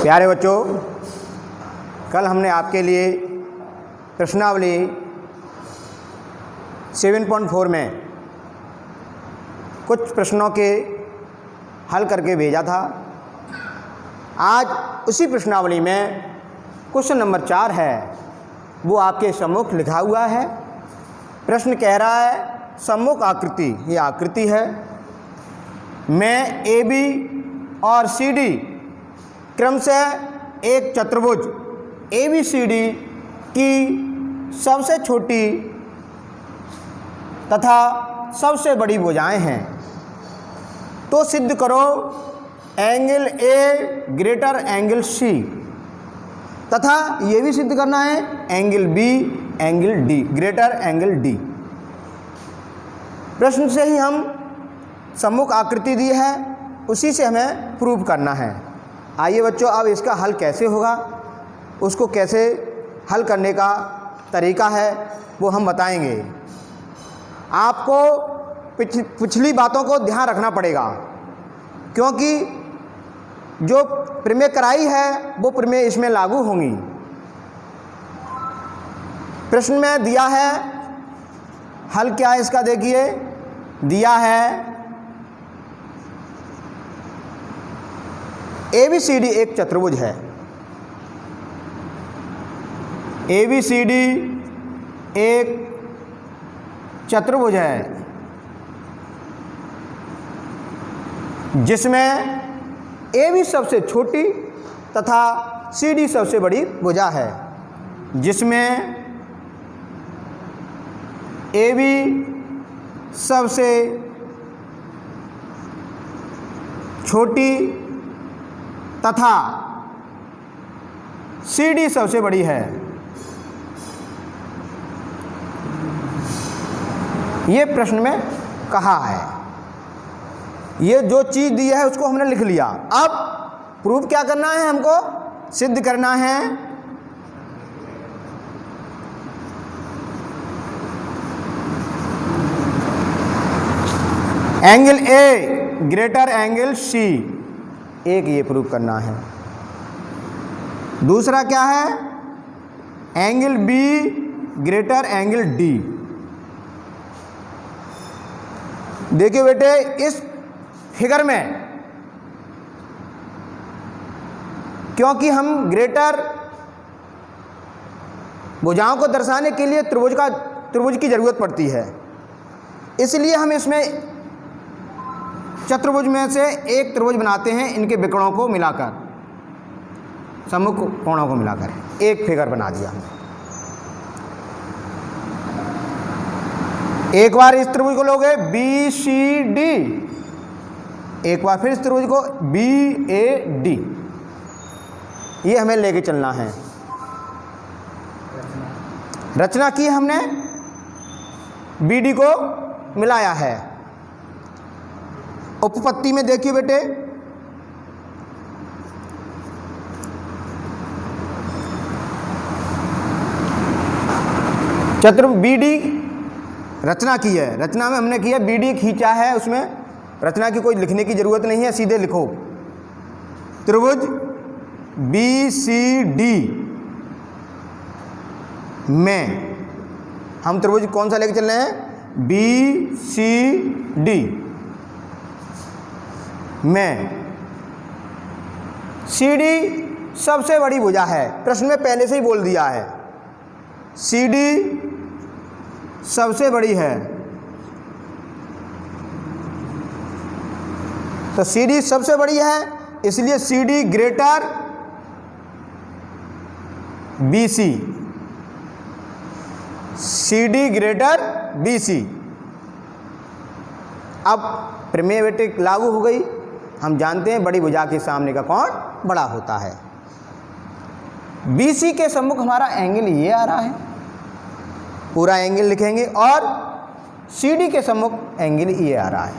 प्यारे बच्चों, कल हमने आपके लिए प्रश्नावली 7.4 में कुछ प्रश्नों के हल करके भेजा था। आज उसी प्रश्नावली में क्वेश्चन नंबर 4 है, वो आपके सम्मुख लिखा हुआ है। प्रश्न कह रहा है सम्मुख आकृति, ये आकृति है में ए बी और सी डी क्रमशः एक चतुर्भुज ए बी सी डी की सबसे छोटी तथा सबसे बड़ी भुजाएं हैं, तो सिद्ध करो angle A greater angle C, तथा ये भी सिद्ध करना है angle B angle D greater angle D. प्रश्न से ही हम सम्मुख आकृति दी है, उसी से हमें प्रूव करना है। आइए बच्चों, अब इसका हल कैसे होगा, उसको कैसे हल करने का तरीका है वो हम बताएंगे। आपको पिछली बातों को ध्यान रखना पड़ेगा, क्योंकि जो प्रमेय कराई है वो प्रमेय इसमें लागू होंगी। प्रश्न में दिया है हल क्या है इसका, देखिए दिया है ए बी सी डी एक चतुर्भुज है। ए बी सी डी एक चतुर्भुज है जिसमें ए बी सबसे छोटी तथा सी डी सबसे बड़ी भुजा है, जिसमें ए बी सबसे छोटी तथा सी डी सबसे बड़ी है। ये प्रश्न में कहा है। ये जो चीज़ दी है उसको हमने लिख लिया। अब प्रूफ क्या करना है, हमको सिद्ध करना है angle A greater angle C, एक ये प्रूफ करना है। दूसरा क्या है, angle B greater angle D. देखिए बेटे, इस फिगर में क्योंकि हम ग्रेटर भुजाओं को दर्शाने के लिए त्रिभुज की ज़रूरत पड़ती है, इसलिए हम इसमें चतुर्भुज में से एक त्रिभुज बनाते हैं, इनके विकर्णों को मिलाकर, सम्मुख कोणों को मिलाकर एक फिगर बना दिया हमने। एक बार इस त्रिभुज को लोगे बी सी डी, एक बार फिर इस त्रिभुज को बी ए डी, ये हमें लेके चलना है। रचना की हमने, बी डी को मिलाया है। उपपत्ति में देखिए बेटे, चतुर्भुज बी डी रचना की है। रचना में हमने किया बी डी खींचा है, उसमें रचना की कोई लिखने की जरूरत नहीं है, सीधे लिखो त्रिभुज बी सी डी में हम त्रिभुज कौन सा लेके चल रहे हैं, बी सी डी में सी डी सबसे बड़ी भुजा है। प्रश्न में पहले से ही बोल दिया है सी डी सबसे बड़ी है, तो सी डी सबसे बड़ी है, इसलिए C D greater B C, C D greater B C. अब प्रमेय बेटे लागू हो गई। हम जानते हैं बड़ी भुजा के सामने का कोण बड़ा होता है। BC के सम्मुख हमारा एंगल ये आ रहा है, पूरा एंगल लिखेंगे, और CD के सम्मुख एंगल ये आ रहा है,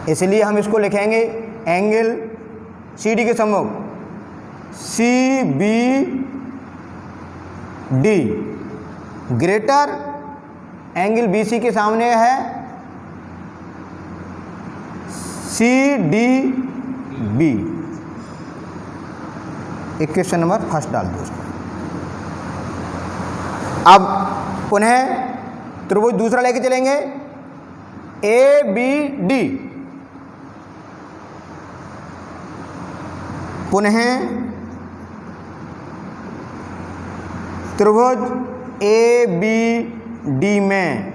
इसलिए हम इसको लिखेंगे एंगल CD के सम्मुख CBD ग्रेटर एंगल BC के सामने है CDB। इक्वेशन नंबर फर्स्ट डाल दो उसको। अब पुनः त्रिभुज दूसरा लेके चलेंगे, ए बी डी। पुनः त्रिभुज ए बी डी में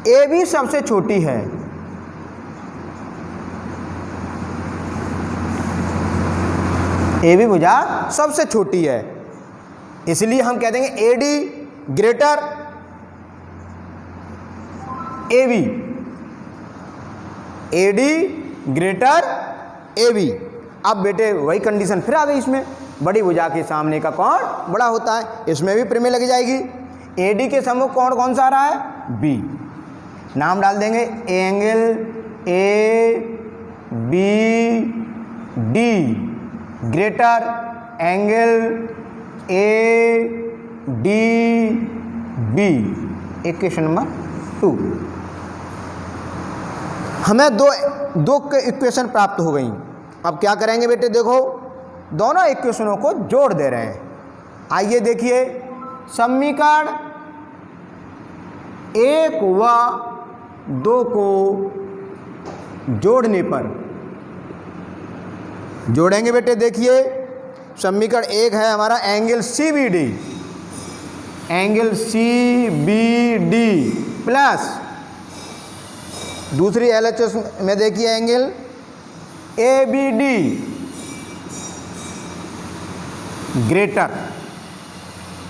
ए बी सबसे छोटी है, ए बी भुजा सबसे छोटी है, इसलिए हम कह देंगे A D greater A B, A D greater A B. अब बेटे वही कंडीशन फिर आ गई इसमें, बड़ी भुजा के सामने का कोण बड़ा होता है, इसमें भी प्रमेय लग जाएगी। ए डी के सम्मुख कोण कौन सा आ रहा है? बी। नाम डाल देंगे angle A B D greater angle A D B. Equation number 2। हमें दो इक्वेशन प्राप्त हो गई। अब क्या करेंगे बेटे, देखो दोनों इक्वेशनों को जोड़ दे रहे हैं। आइए देखिए, समीकरण 1 व 2 को जोड़ने पर जोड़ेंगे बेटे। देखिए समीकरण 1 है हमारा angle C B D, angle C B D plus दूसरी एलएचएस में देखिए angle A B D greater.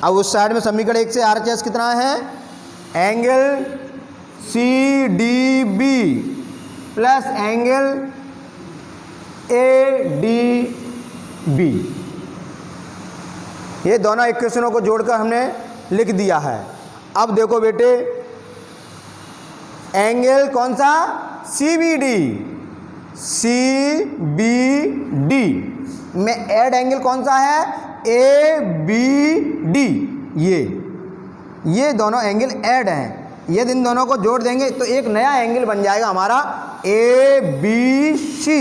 अब उस साइड में समीकरण 1 से आरएचएस कितना है? Angle C D B plus angle A D B. ये दोनों इक्वेशनों को जोड़कर हमने लिख दिया है। अब देखो बेटे, एंगल कौन सा? C B D, C B D में एड एंगल कौन सा है? A B D. ये दोनों एंगल ऐड हैं। यदि इन दोनों को जोड़ देंगे तो एक नया एंगल बन जाएगा हमारा ए बी सी।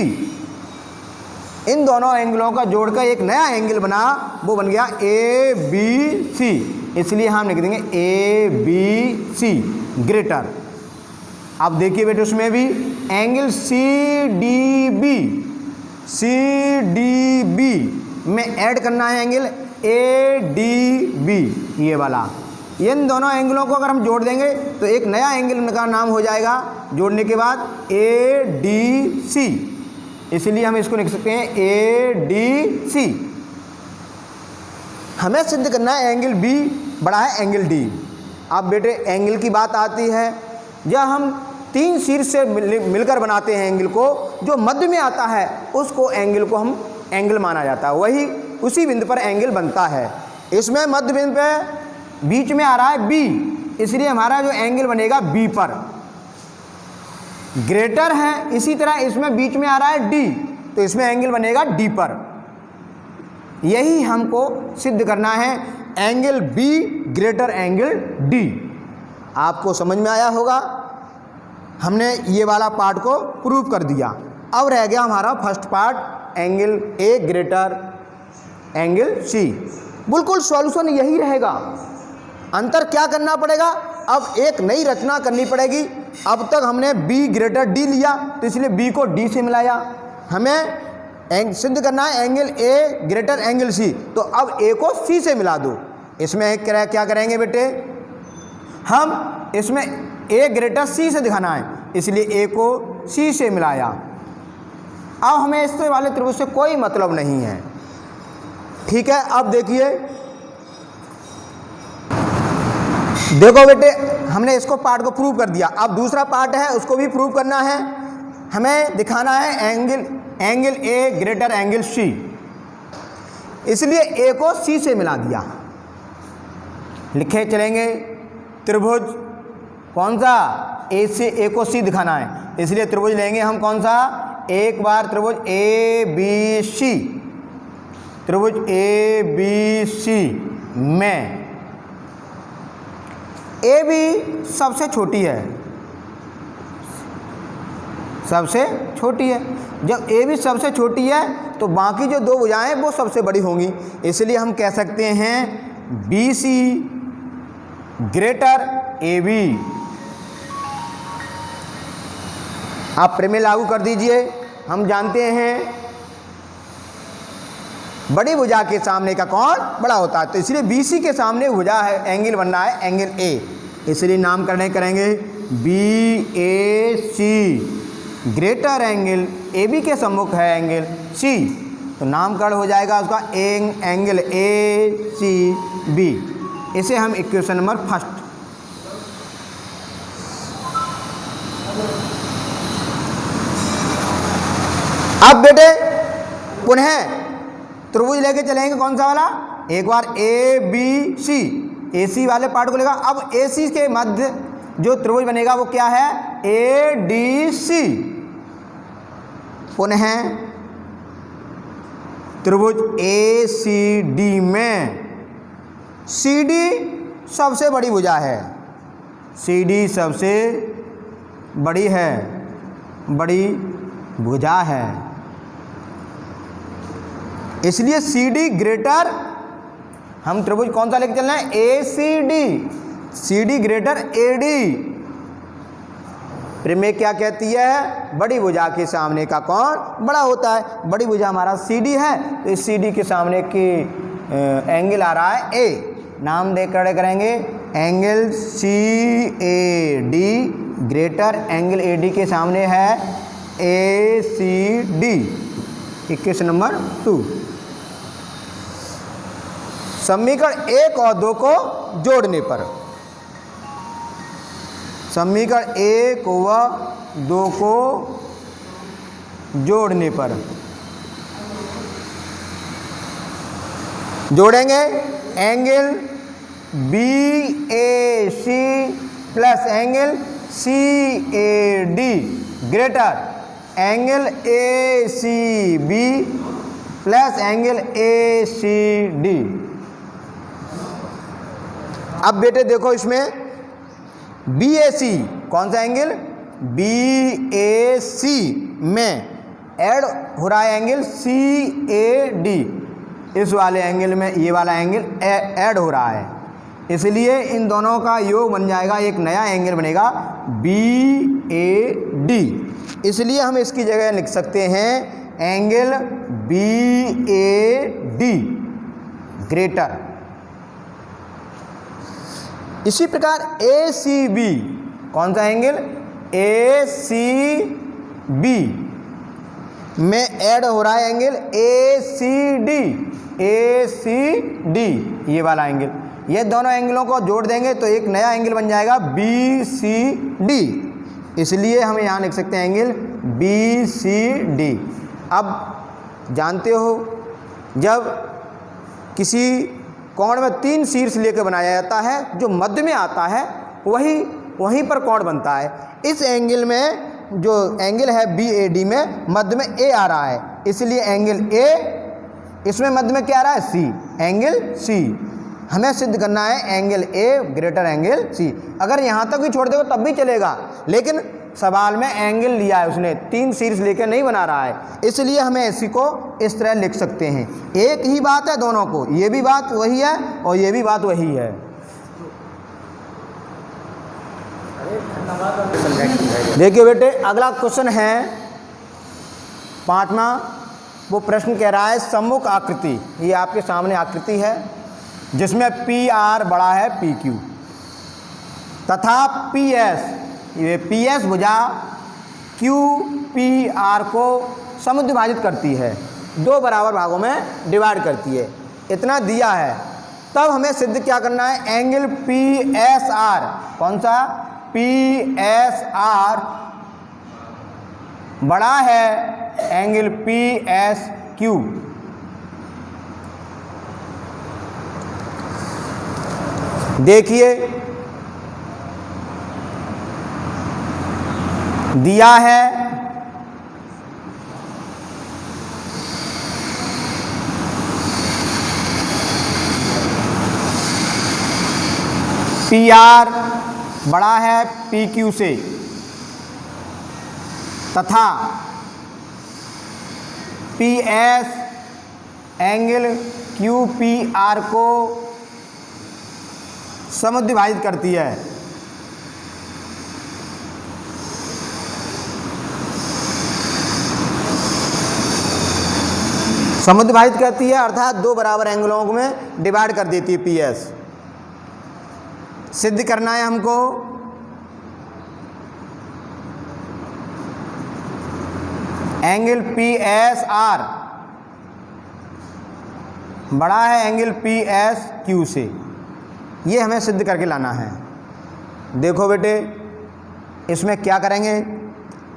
इन दोनों एंगलों का जोड़कर एक नया एंगल बना, वो बन गया ए बी सी। इसलिए हम लिख देंगे ए बी सी ग्रेटर। अब देखिए बेटे उसमें भी एंगल सी डी बी में ऐड करना है एंगल ए डी बी, ये वाला। इन दोनों एंगलों को अगर हम जोड़ देंगे तो एक नया एंगल का नाम हो जाएगा जोड़ने के बाद ए डी सी। इसलिए हम इसको लिख सकते हैं ए डी सी। हमें सिद्ध करना है एंगल बी बड़ा है एंगल डी। अब बेटे एंगल की बात आती है, जब हम 3 शीर्ष से मिलकर बनाते हैं एंगल को, जो मध्य में आता है उसको एंगल को हम एंगल माना जाता है, वही उसी बिंदु पर एंगल बनता है। इसमें मध्य बिंदु पे बीच में आ रहा है बी, इसलिए हमारा जो एंगल बनेगा बी पर ग्रेटर है। इसी तरह इसमें बीच में आ रहा है डी, तो इसमें एंगल बनेगा डी पर। यही हमको सिद्ध करना है, angle B greater angle D. आपको समझ में आया होगा, हमने ये वाला पार्ट को प्रूव कर दिया। अब रह गया हमारा first part, angle A greater angle C. बिल्कुल सॉल्यूशन यही रहेगा। अंतर क्या करना पड़ेगा? अब एक नई रचना करनी पड़ेगी। अब तक हमने बी ग्रेटर डी लिया, तो इसलिए बी को डी से मिलाया। हमें सिद्ध करना है angle A greater angle C, तो अब ए को सी से मिला दो। इसमें क्या करेंगे बेटे, हम इसमें ए ग्रेटर सी से दिखाना है, इसलिए ए को सी से मिलाया। अब हमें इससे वाले त्रिभुज से कोई मतलब नहीं है, ठीक है। अब देखिए, देखो बेटे हमने इसको पार्ट को प्रूव कर दिया। अब दूसरा पार्ट है, उसको भी प्रूव करना है। हमें दिखाना है angle A greater angle C, इसलिए ए को सी से मिला दिया। लिखे चलेंगे, त्रिभुज कौन सा? ए से ए को सी दिखाना है, इसलिए त्रिभुज लेंगे हम कौन सा? एक बार त्रिभुज ए बी सी। त्रिभुज ए बी सी में ए बी सबसे छोटी है, सबसे छोटी है। जब ए भी सबसे छोटी है तो बाकी जो दो भुजाएं वो सबसे बड़ी होंगी, इसलिए हम कह सकते हैं B C greater A B. आप प्रमेय लागू कर दीजिए। हम जानते हैं बड़ी भुजा के सामने का कोण बड़ा होता है, तो इसलिए BC के सामने भुजा है, एंगल बन रहा है एंगल A, इसलिए नामकरण करेंगे BAC ग्रेटर एंगल AB के सम्मुख है एंगल C, तो नामकरण हो जाएगा उसका एंगल ACB। इसे हम इक्वेशन नंबर फर्स्ट। अब बेटे पुनः त्रिभुज लेके चलेंगे, कौन सा वाला, एक बार ABC, AC वाले पार्ट को लेगा। अब AC के मध्य जो त्रिभुज बनेगा वो क्या है, ADC। पुनः त्रिभुज ACD में CD सबसे बड़ी भुजा है, CD सबसे बड़ी है, बड़ी भुजा है, इसलिए CD ग्रेटर, हम त्रिभुज कौन सा लेके चलना है, ACD, CD ग्रेटर AD। प्रमेय क्या कहती है, बड़ी भुजा के सामने का कोण बड़ा होता है। बड़ी भुजा हमारा CD है, तो इस CD के सामने की एंगल आ रहा है A, नाम देकर करेंगे angle CAD greater angle AD के सामने है ACD। Equation number 2। समीकरण 1 और 2 को जोड़ने पर, समीकरण 1 व 2 को जोड़ने पर जोड़ेंगे angle BAC plus angle CAD greater angle ACB plus angle ACD। अब बेटे देखो इसमें BAC कौन सा एंगल, BAC में ऐड हो रहा है एंगल CAD, इस वाले एंगल में ये वाला एंगल ऐड हो रहा है, इसलिए इन दोनों का योग बन जाएगा, एक नया एंगल बनेगा BAD। इसलिए हम इसकी जगह लिख सकते हैं एंगल BAD ग्रेटर। इसी प्रकार ACB कौन सा एंगल, ACB में ऐड हो रहा है एंगल ACD, ये वाला एंगल, ये दोनों एंगलों को जोड़ देंगे तो एक नया एंगल बन जाएगा BCD, इसलिए हम यहाँ लिख सकते हैं एंगल BCD। अब जानते हो जब किसी कोण में 3 शीर्ष लेकर बनाया जाता है, जो मध्य में आता है वहीं पर कोण बनता है। इस एंगल में जो एंगल है BAD में मध्य में A आ रहा है, इसलिए एंगल A, इसमें मध्य में क्या आ रहा है, C, एंगल C। हमें सिद्ध करना है angle A greater angle C। अगर यहाँ तक भी छोड़ देगा तब भी चलेगा, लेकिन सवाल में एंगल लिया है उसने, 3 शीर्ष लेकर नहीं बना रहा है, इसलिए हमें इसी को इस तरह लिख सकते हैं। एक ही बात है दोनों को, ये भी बात वही है और ये भी बात वही है। देखिए बेटे अगला क्वेश्चन है 5वां। वो प्रश्न कह रहा है सम्मुख आकृति, ये आपके सामने आकृति है जिसमें PR बड़ा है PQ तथा PS, ये PS भुजा QPR को समद्विभाजित करती है, 2 बराबर भागों में डिवाइड करती है, इतना दिया है। तब हमें सिद्ध क्या करना है, एंगल PSR, कौन सा, PSR बड़ा है एंगल PSQ। देखिए दिया है PR बड़ा है PQ से तथा P S angle Q P R को समद्विभाजित करती है। समद्विभाजित करती है अर्थात दो बराबर एंगलों में डिवाइड कर देती है पी एस। सिद्ध करना है हमको एंगल पी एस आर बड़ा है एंगल पी एस क्यू से, ये हमें सिद्ध करके लाना है। देखो बेटे, इसमें क्या करेंगे,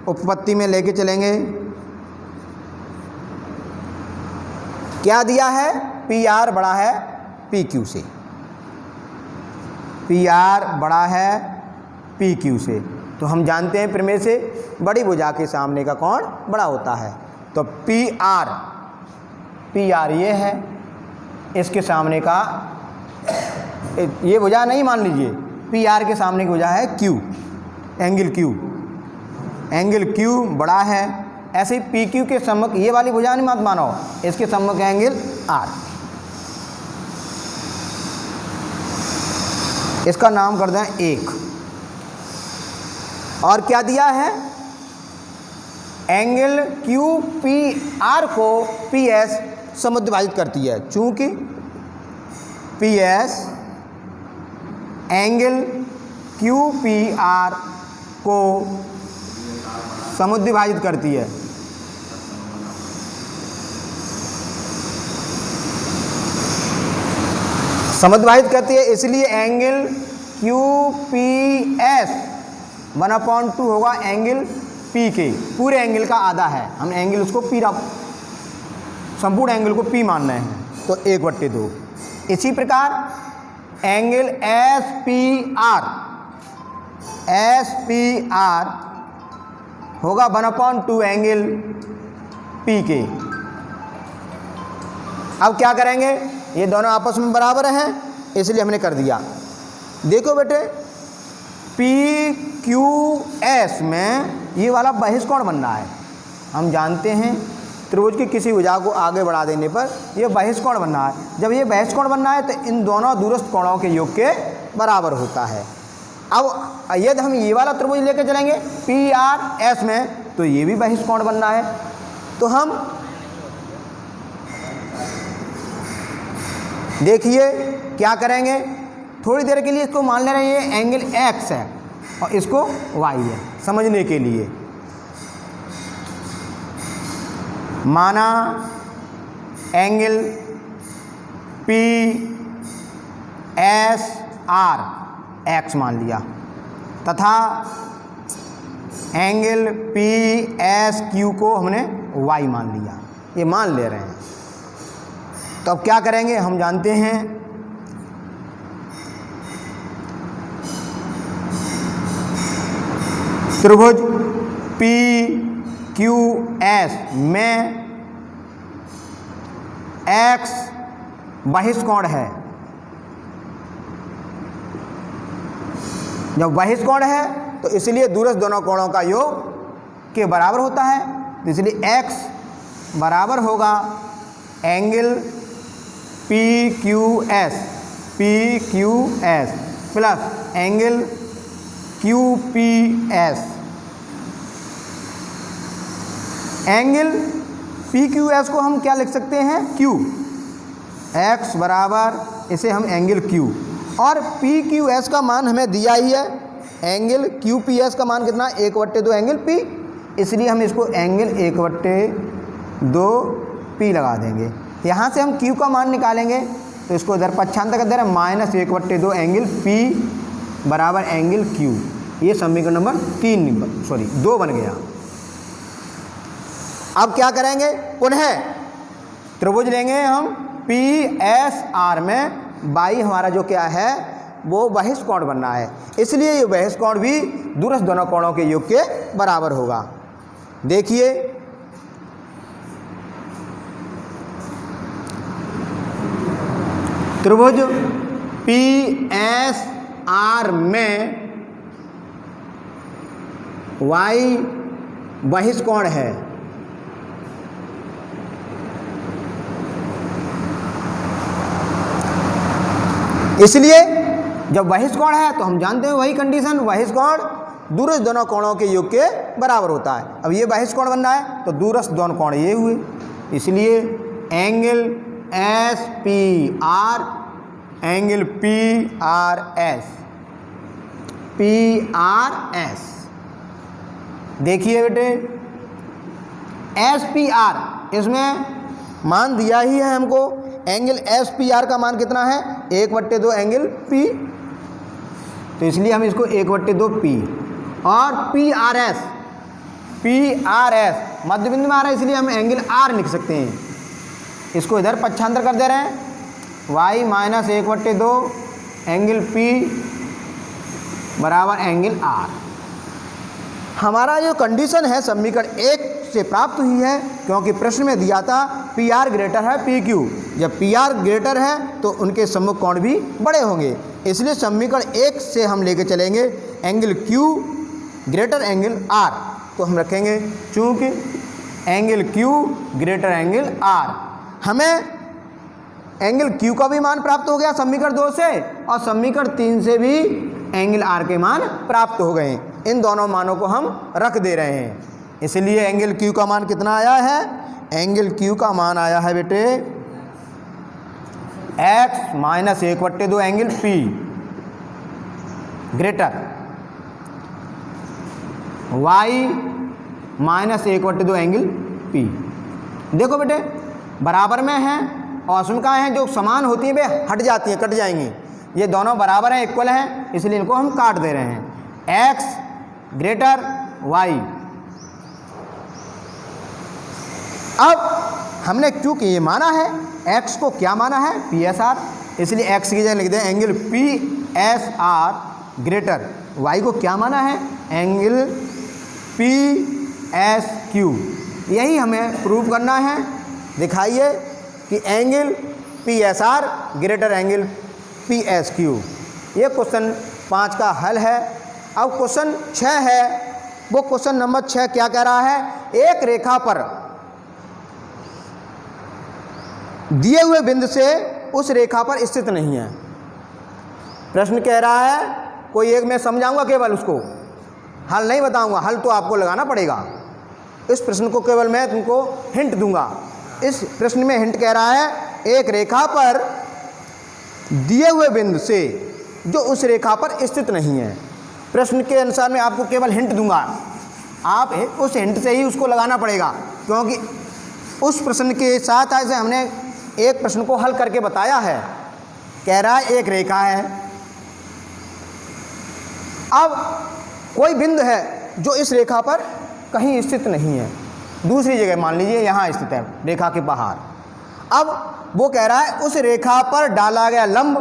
उपपत्ति में लेके चलेंगे। क्या दिया है, पी आर बड़ा है पी क्यू से, पी आर बड़ा है पी क्यू से। तो हम जानते हैं प्रमेय से बड़ी भुजा के सामने का कोण बड़ा होता है। तो पी आर ये है, इसके सामने का ये भुजा नहीं मान लीजिए, पी आर के सामने की भुजा है क्यू, एंगल क्यू बड़ा है। ऐसे ही पी क्यू के सम्मुख ये वाली भुजा नहीं मत मानो, इसके सम्मुख एंगल आर, इसका नाम कर दें 1। और क्या दिया है, एंगल क्यू पी आर को पी एस समद्विभाजित करती है। चूंकि P S angle Q P R को समद्विभाजित करती है, समद्विभाजित करती है, इसलिए एंगल क्यू पी एस 1/2 होगा एंगल पी के, पूरे एंगल का आधा है। हम एंगल उसको पी, संपूर्ण एंगल को पी मान रहे हैं, तो 1/2। इसी प्रकार एंगल एस पी आर होगा 1/2 एंगल पी के। अब क्या करेंगे, ये दोनों आपस में बराबर हैं, इसलिए हमने कर दिया। देखो बेटे, पी क्यू एस में ये वाला बहिष्कोण बन रहा है। हम जानते हैं त्रिभुज की किसी भुजा को आगे बढ़ा देने पर यह बहिष्कोण बन रहा है। जब ये बहिष्कोण बन रहा है तो इन दोनों दूरस्थ कोणों के योग के बराबर होता है। अब यदि हम ये वाला त्रिभुज लेकर चलेंगे पी आर एस में, तो ये भी बहिष्कोण बन रहा है। तो हम देखिए क्या करेंगे, थोड़ी देर के लिए इसको मान ले रहे हैं ये एंगल एक्स है और इसको वाई है, समझने के लिए माना angle P S R x मान लिया तथा एंगल पी एस क्यू को हमने वाई मान लिया, ये मान ले रहे हैं। तो अब क्या करेंगे, हम जानते हैं त्रिभुज पी क्यू एस में एक्स बहिष्कोण है। जब बहिष्कोण है तो इसलिए दूरस्थ दोनों कोणों का योग के बराबर होता है, तो इसलिए एक्स बराबर होगा angle P Q S plus angle Q P S. Angle P Q S को हम क्या लिख सकते हैं, क्यू, एक्स बराबर इसे हम एंगल क्यू, और पी क्यू एस का मान हमें दिया ही है, एंगल क्यू पी एस का मान कितना, 1/2 एंगल पी, इसलिए हम इसको एंगल 1/2 पी लगा देंगे। यहाँ से हम क्यू का मान निकालेंगे तो इसको इधर पक्षांतर कर दे रहे हैं, -1/2 एंगल पी बराबर एंगल क्यू। ये समीकरण नंबर 2 बन गया। अब क्या करेंगे, पुनः त्रिभुज लेंगे हम पी एस आर में, बाई हमारा जो क्या है वो बहिष्कोण बनना है, इसलिए ये बहिष्कोण भी दूरस्थ दोनों कोणों के योग के बराबर होगा। देखिए त्रिभुज पी एस आर में y बहिष्कोण है। इसलिए जब बहिष्कोण है तो हम जानते हैं वही कंडीशन, बहिष्कोण दूरस्थ दोनों कोणों के योग के बराबर होता है। अब ये बहिष्कोण बन रहा है तो दूरस्थ दोनों कोण ये हुए, इसलिए angle S P are, angle P R S, P R S. देखिए बेटे एस पी आर इसमें मान दिया ही है हमको, एंगल एस पी आर का मान कितना है 1/2 एंगल पी, तो इसलिए हम इसको 1/2 पी, और P R S, P R S मध्य बिंदु में आ रहा है इसलिए हम एंगल आर लिख सकते हैं। इसको इधर पक्षांतर कर दे रहे हैं, y माइनस 1/2 एंगल पी बराबर एंगल आर। हमारा जो कंडीशन है समीकरण 1 से प्राप्त हुई है, क्योंकि प्रश्न में दिया था पी आर ग्रेटर है पी क्यू। जब पी आर ग्रेटर है तो उनके सम्मुख कोण भी बड़े होंगे, इसलिए समीकरण 1 से हम लेके चलेंगे angle Q greater angle R. तो हम रखेंगे चूंकि angle Q greater angle R, हमें एंगल क्यू का भी मान प्राप्त हो गया समीकरण 2 से, और समीकरण 3 से भी एंगल आर के मान प्राप्त हो गए। इन दोनों मानों को हम रख दे रहे हैं, इसलिए एंगल क्यू का मान कितना आया है, एंगल क्यू का मान आया है बेटे x minus 1/2 angle P greater y minus 1/2 angle P. देखो बेटे बराबर में है और अशुनकाएं हैं जो समान होती हैं वे हट जाती हैं, कट जाएंगी। ये दोनों बराबर हैं, इक्वल हैं, इसलिए इनको हम काट दे रहे हैं। x ग्रेटर y, अब हमने क्योंकि ये माना है x को क्या माना है पी एस आर, इसलिए x की जगह लिख दें angle P S R greater y को क्या माना है एंगल पी एस क्यू। यही हमें प्रूव करना है। दिखाइए कि angle P S R greater angle P S Q. ये क्वेश्चन 5 का हल है। अब क्वेश्चन 6 है, वो क्वेश्चन नंबर 6 क्या कह रहा है, एक रेखा पर दिए हुए बिंदु से उस रेखा पर स्थित नहीं है। प्रश्न कह रहा है, कोई एक मैं समझाऊंगा, केवल उसको हल नहीं बताऊंगा, हल तो आपको लगाना पड़ेगा। इस प्रश्न को केवल मैं तुमको हिंट दूंगा। इस प्रश्न में हिंट कह रहा है एक रेखा पर दिए हुए बिंदु से जो उस रेखा पर स्थित नहीं है। प्रश्न के अनुसार मैं आपको केवल हिंट दूंगा, आप उस हिंट से ही उसको लगाना पड़ेगा, क्योंकि उस प्रश्न के साथ ऐसे हमने एक प्रश्न को हल करके बताया है। कह रहा है एक रेखा है, अब कोई बिंदु है जो इस रेखा पर कहीं स्थित नहीं है, दूसरी जगह मान लीजिए यहाँ स्थित है रेखा के बाहर। अब वो कह रहा है उस रेखा पर डाला गया लंब,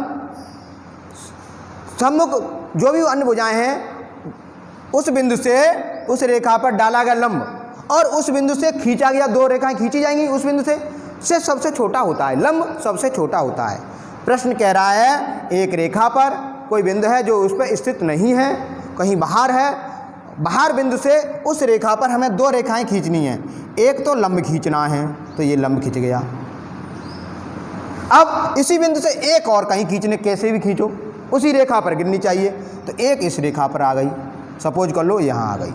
सम्मुख जो भी अन्य भुजाएं हैं उस बिंदु से उस रेखा पर डाला गया लंब, और उस बिंदु से खींचा गया, 2 रेखाएं खींची जाएंगी उस बिंदु से सबसे छोटा होता है, लंब सबसे छोटा होता है। प्रश्न कह रहा है एक रेखा पर कोई बिंदु है जो उस पर स्थित नहीं है, कहीं बाहर है, बाहर बिंदु से उस रेखा पर हमें 2 रेखाएं खींचनी हैं। एक तो लंब खींचना है, तो ये लंब खींच गया। अब इसी बिंदु से एक और कहीं खींचने, कैसे भी खींचो उसी रेखा पर गिरनी चाहिए, तो एक इस रेखा पर आ गई, सपोज कर लो यहाँ आ गई।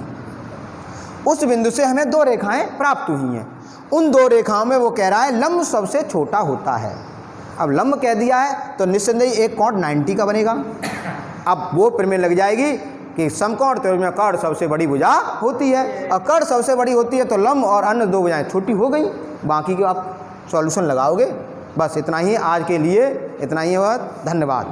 उस बिंदु से हमें 2 रेखाएं प्राप्त हुई हैं। उन 2 रेखाओं में वो कह रहा है लंब सबसे छोटा होता है। अब लंब कह दिया है तो निस्संदेह एक कोण 90 का बनेगा। अब वो प्रमेय लग जाएगी कि समकोण त्रिभुज में कर्ण सबसे बड़ी भुजा होती है, और कर्ण सबसे बड़ी होती है तो लंब और अन्य 2 भुजाएं छोटी हो गई। बाकी के आप सॉल्यूशन लगाओगे। बस इतना ही आज के लिए, इतना ही। धन्यवाद।